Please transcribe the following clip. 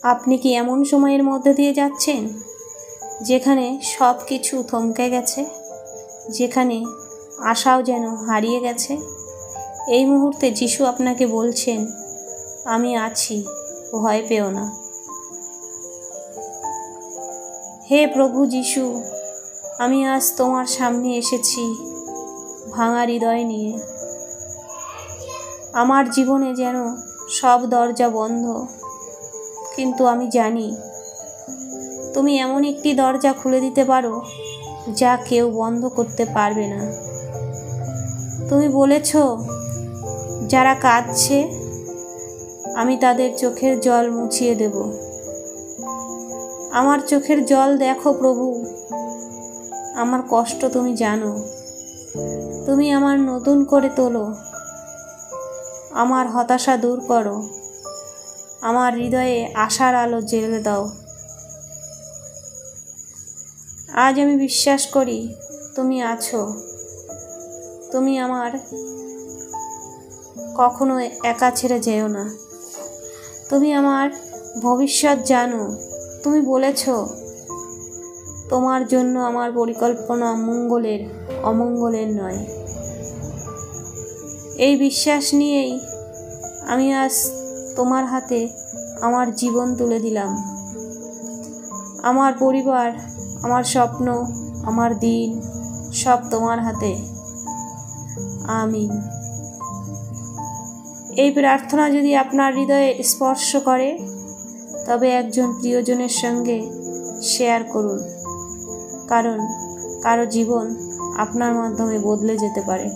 আপনি কি এমন সময়ের মধ্যে দিয়ে যাচ্ছেন যেখানে সব কিছু থমকে গেছে, যেখানে আশাও যেন হারিয়ে গেছে? এই মুহূর্তে যিশু আপনাকে বলছেন, আমি আছি, ভয় পেও না। হে প্রভু যিশু, আমি আজ তোমার সামনে এসেছি ভাঙা হৃদয় নিয়ে। আমার জীবনে যেন সব দরজা বন্ধ, কিন্তু আমি জানি তুমি এমন একটি দরজা খুলে দিতে পারো যা কেউ বন্ধ করতে পারবে না। তুমি বলেছ, যারা কাঁদছে আমি তাদের চোখের জল মুছিয়ে দেব। আমার চোখের জল দেখো প্রভু, আমার কষ্ট তুমি জানো। তুমি আমার নতুন করে তোলো, আমার হতাশা দূর করো, আমার হৃদয়ে আশার আলো জ্বেলে দাও। আজ আমি বিশ্বাস করি তুমি আছো। তুমি আমার কখনো একা ছেড়ে যেও না। তুমি আমার ভবিষ্যৎ জানো। তুমি বলেছ, তোমার জন্য আমার পরিকল্পনা মঙ্গলের, অমঙ্গলের নয়। এই বিশ্বাস নিয়েই আমি আজ তোমার হাতে আমার জীবন তুলে দিলাম। আমার পরিবার, আমার স্বপ্ন, আমার দিন সব তোমার হাতে। আমিন। এই প্রার্থনা যদি আপনার হৃদয়ে স্পর্শ করে, তবে একজন প্রিয়জনের সঙ্গে শেয়ার করুন, কারণ কারো জীবন আপনার মাধ্যমে বদলে যেতে পারে।